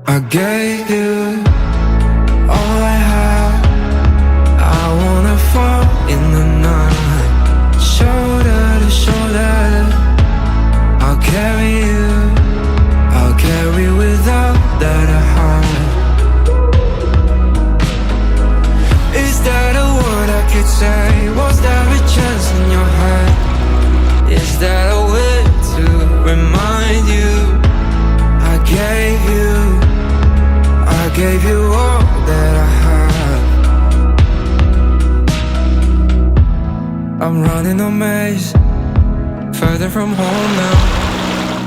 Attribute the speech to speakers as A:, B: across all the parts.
A: I gave you all I had. I wanna fall in the night, shoulder to shoulder. I'll carry you, I'll carry without that I hide. Is that a word I could say? Was there a chance in your head? Is that a way to remind you? I gave you all that I had. I'm running a maze, further from home now.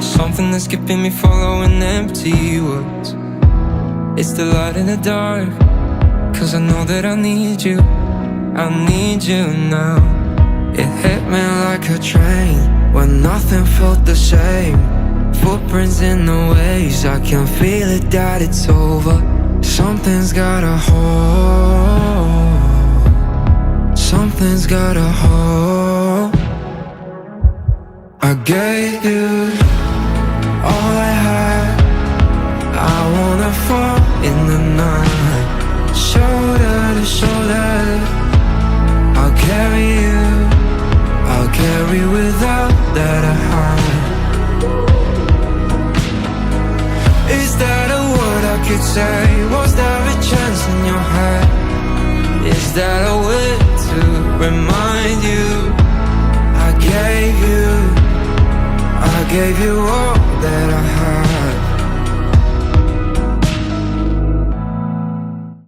A: Something that's keeping me following empty words. It's the light in the dark, 'cause I know that I need you now. It hit me like a train when nothing felt the same. Footprints in the waves, I can feel it that it's over. Something's got a hold, something's got a hold. I gave you all I had. I wanna fall in the night, shoulder to shoulder. I'll carry you, I'll carry without that I hide. Is that a word I could say? Was there a chance in your head? Is that a way to remind you? I gave you all that I had.